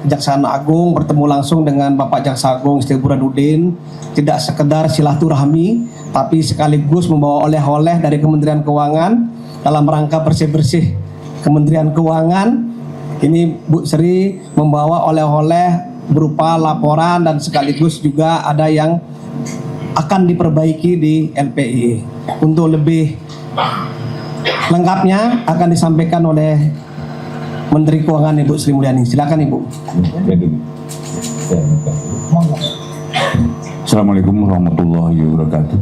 Kejaksaan Agung bertemu langsung dengan Bapak Jaksa Agung Siti Burhanuddin, tidak sekedar silaturahmi, tapi sekaligus membawa oleh-oleh dari Kementerian Keuangan dalam rangka bersih-bersih Kementerian Keuangan. Ini Bu Sri membawa oleh-oleh berupa laporan dan sekaligus juga ada yang akan diperbaiki di LPI. Untuk lebih lengkapnya akan disampaikan oleh Menteri Keuangan Ibu Sri Mulyani. Silakan Ibu. Assalamualaikum warahmatullahi wabarakatuh.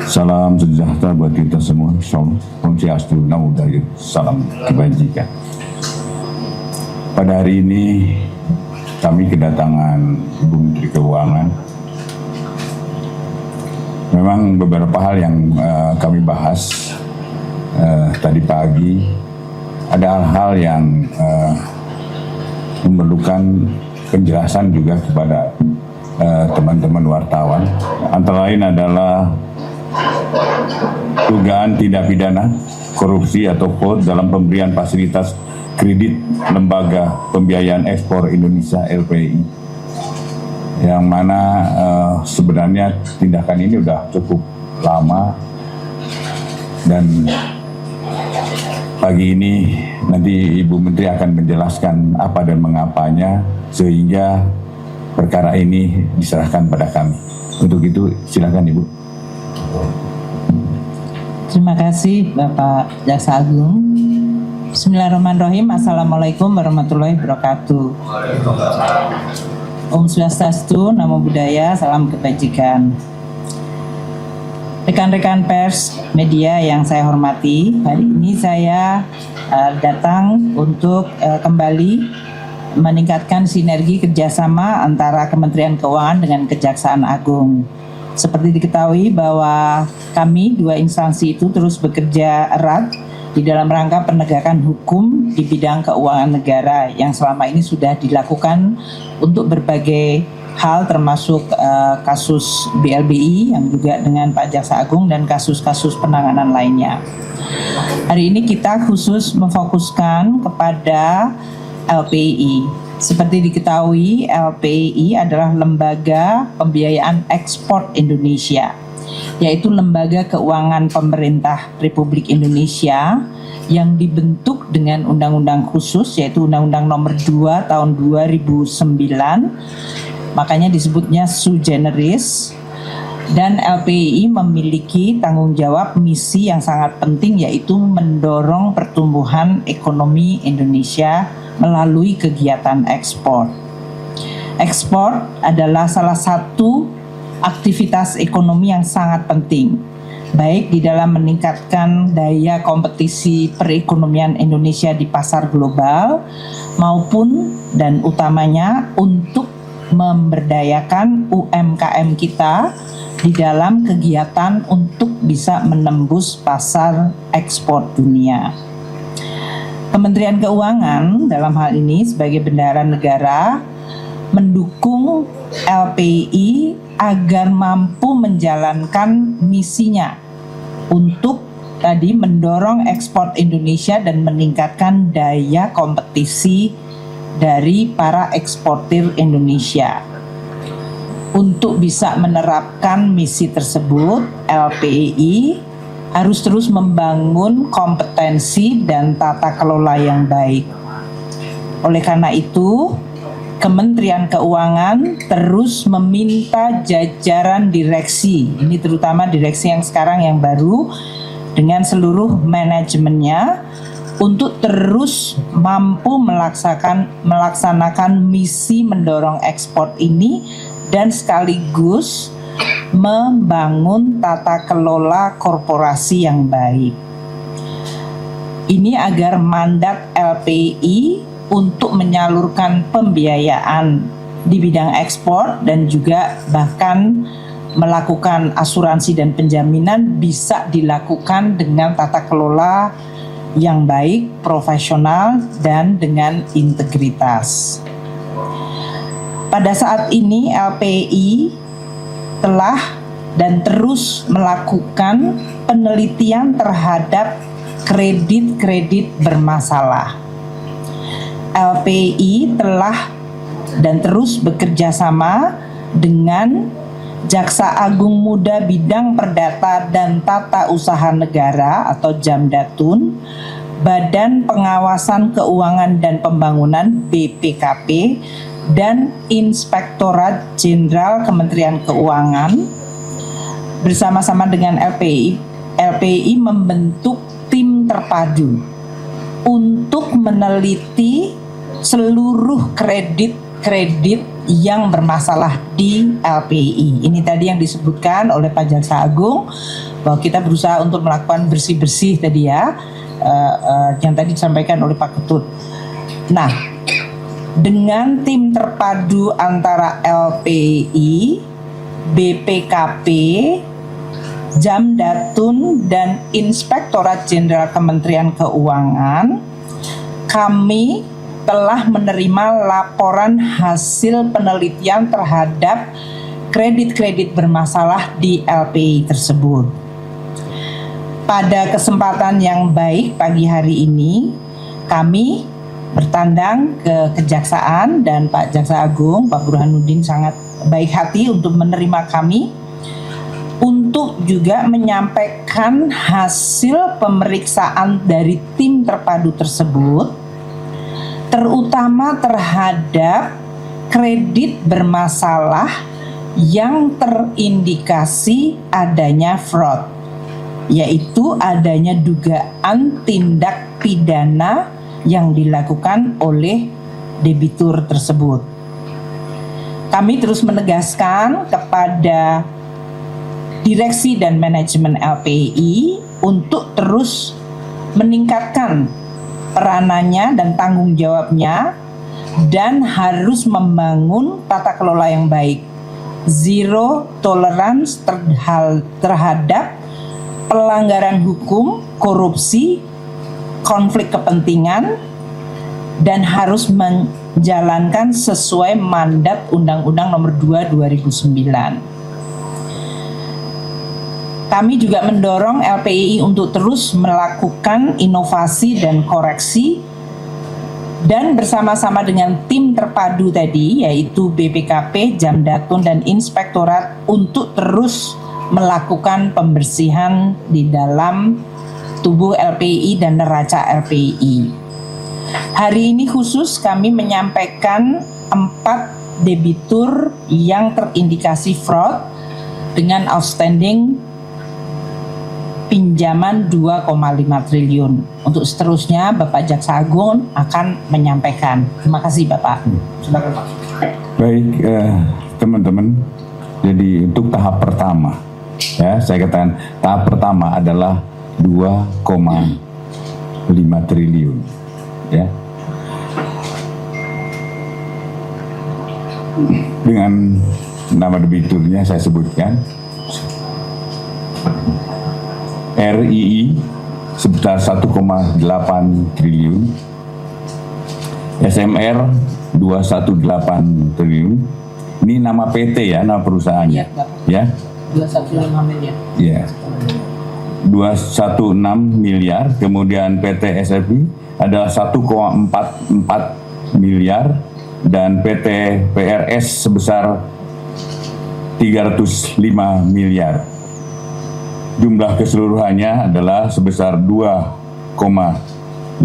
Salam sejahtera buat kita semua. Insyaallah. Om Swastiastu, Namo Buddhaya. Salam kebajikan. Pada hari ini kami kedatangan Ibu Menteri Keuangan. Memang beberapa hal yang kami bahas tadi pagi, ada hal-hal yang memerlukan penjelasan juga kepada teman-teman wartawan. Antara lain adalah dugaan tindak pidana korupsi atau fraud dalam pemberian fasilitas kredit Lembaga Pembiayaan Ekspor Indonesia LPI, yang mana sebenarnya tindakan ini sudah cukup lama, dan pagi ini nanti Ibu Menteri akan menjelaskan apa dan mengapanya sehingga perkara ini diserahkan pada kami. Untuk itu silakan Ibu. Terima kasih Bapak Jaksa Agung. Bismillahirrahmanirrahim. Assalamualaikum warahmatullahi wabarakatuh. Om Swastiastu, Namo Buddhaya, salam kebajikan. Rekan-rekan pers media yang saya hormati, hari ini saya datang untuk kembali meningkatkan sinergi kerjasama antara Kementerian Keuangan dengan Kejaksaan Agung. Seperti diketahui bahwa kami dua instansi itu terus bekerja erat di dalam rangka penegakan hukum di bidang keuangan negara yang selama ini sudah dilakukan untuk berbagai hal, termasuk kasus BLBI yang juga dengan Pak Jaksa Agung dan kasus-kasus penanganan lainnya. Hari ini kita khusus memfokuskan kepada LPI. Seperti diketahui, LPI adalah Lembaga Pembiayaan Ekspor Indonesia, yaitu lembaga keuangan pemerintah Republik Indonesia yang dibentuk dengan undang-undang khusus, yaitu Undang-Undang Nomor 2 Tahun 2009, makanya disebutnya sui generis. Dan LPI memiliki tanggung jawab misi yang sangat penting, yaitu mendorong pertumbuhan ekonomi Indonesia melalui kegiatan ekspor. Ekspor adalah salah satu aktivitas ekonomi yang sangat penting, baik di dalam meningkatkan daya kompetisi perekonomian Indonesia di pasar global, maupun dan utamanya untuk memberdayakan UMKM kita di dalam kegiatan untuk bisa menembus pasar ekspor dunia. Kementerian Keuangan dalam hal ini sebagai bendahara negara mendukung LPI agar mampu menjalankan misinya untuk tadi mendorong ekspor Indonesia dan meningkatkan daya kompetisi dari para eksportir Indonesia. Untuk bisa menerapkan misi tersebut, LPI harus terus membangun kompetensi dan tata kelola yang baik. Oleh karena itu, Kementerian Keuangan terus meminta jajaran direksi, ini terutama direksi yang sekarang yang baru, dengan seluruh manajemennya, untuk terus mampu melaksanakan misi mendorong ekspor ini dan sekaligus membangun tata kelola korporasi yang baik. Ini agar mandat LPI untuk menyalurkan pembiayaan di bidang ekspor dan juga bahkan melakukan asuransi dan penjaminan bisa dilakukan dengan tata kelola yang baik, profesional, dan dengan integritas. Pada saat ini LPI telah dan terus melakukan penelitian terhadap kredit-kredit bermasalah. LPI telah dan terus bekerja sama dengan Jaksa Agung Muda Bidang Perdata dan Tata Usaha Negara atau Jamdatun, Badan Pengawasan Keuangan dan Pembangunan BPKP, dan Inspektorat Jenderal Kementerian Keuangan bersama-sama dengan LPI membentuk tim terpadu untuk meneliti seluruh kredit yang bermasalah di LPI. Ini tadi yang disebutkan oleh Pak Jaksa Agung, bahwa kita berusaha untuk melakukan bersih-bersih tadi ya, yang tadi disampaikan oleh Pak Ketut. Nah, dengan tim terpadu antara LPI, BPKP, Jamdatun, dan Inspektorat Jenderal Kementerian Keuangan, kami telah menerima laporan hasil penelitian terhadap kredit-kredit bermasalah di LPI tersebut. Pada kesempatan yang baik pagi hari ini, kami bertandang ke Kejaksaan dan Pak Jaksa Agung, Pak Burhanuddin sangat baik hati untuk menerima kami untuk juga menyampaikan hasil pemeriksaan dari tim terpadu tersebut, terutama terhadap kredit bermasalah yang terindikasi adanya fraud, yaitu adanya dugaan tindak pidana yang dilakukan oleh debitur tersebut. Kami terus menegaskan kepada direksi dan manajemen LPI untuk terus meningkatkan peranannya dan tanggung jawabnya, dan harus membangun tata kelola yang baik, zero tolerance terhadap pelanggaran hukum, korupsi, konflik kepentingan, dan harus menjalankan sesuai mandat Undang-Undang Nomor 2 2009. Kami juga mendorong LPI untuk terus melakukan inovasi dan koreksi, dan bersama-sama dengan tim terpadu tadi, yaitu BPKP, Jamdatun, dan Inspektorat, untuk terus melakukan pembersihan di dalam tubuh LPI dan neraca LPI. Hari ini khusus kami menyampaikan 4 debitur yang terindikasi fraud dengan outstanding pinjaman 2,5 triliun. Untuk seterusnya Bapak Jaksa Agung akan menyampaikan. Terima kasih Bapak. Silakan Pak. Baik, teman-teman. Jadi untuk tahap pertama, ya saya katakan tahap pertama adalah 2,5 triliun. Ya. Dengan nama debiturnya saya sebutkan. RII sebesar 1,8 triliun, SMR 218 triliun. Ini nama PT ya, nama perusahaannya. Ya. 215 miliar. Ya. 216 miliar, kemudian PT SFI adalah 1,44 miliar, dan PT PRS sebesar 305 miliar. Jumlah keseluruhannya adalah sebesar 2,50519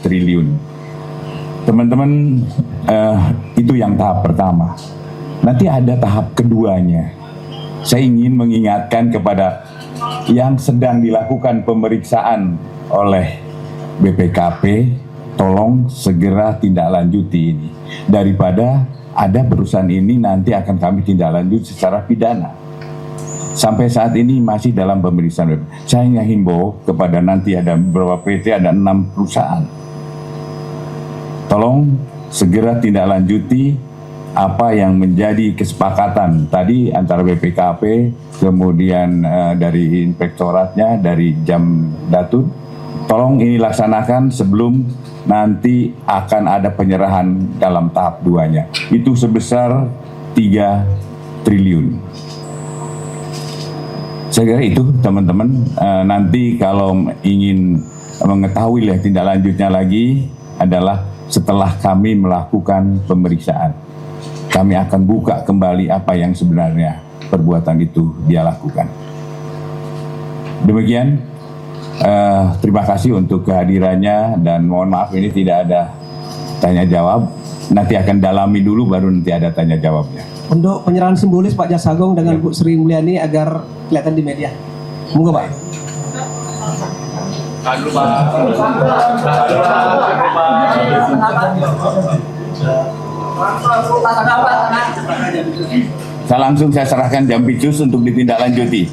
triliun. Teman-teman, itu yang tahap pertama. Nanti ada tahap keduanya. Saya ingin mengingatkan kepada yang sedang dilakukan pemeriksaan oleh BPKP, tolong segera tindak lanjuti ini. Daripada ada perusahaan ini nanti akan kami tindak lanjut secara pidana. Sampai saat ini masih dalam pemeriksaan. Saya himbau kepada nanti ada beberapa PT, ada 6 perusahaan. Tolong segera tindak lanjuti apa yang menjadi kesepakatan tadi antara BPKP, kemudian dari inspektoratnya, dari Jamdatun. Tolong ini laksanakan sebelum nanti akan ada penyerahan dalam tahap 2-nya. Itu sebesar 3 triliun. Saya kira itu teman-teman, nanti kalau ingin mengetahui tindak lanjutnya lagi, adalah setelah kami melakukan pemeriksaan, kami akan buka kembali apa yang sebenarnya perbuatan itu dia lakukan. Demikian, terima kasih untuk kehadirannya dan mohon maaf ini tidak ada tanya jawab. Nanti akan dalami dulu baru nanti ada tanya jawabnya. Untuk penyerahan simbolis Pak Jaksagung dengan Bu Sri Mulyani agar kelihatan di media. Monggo Pak. Saya serahkan Jampitsus untuk ditindaklanjuti.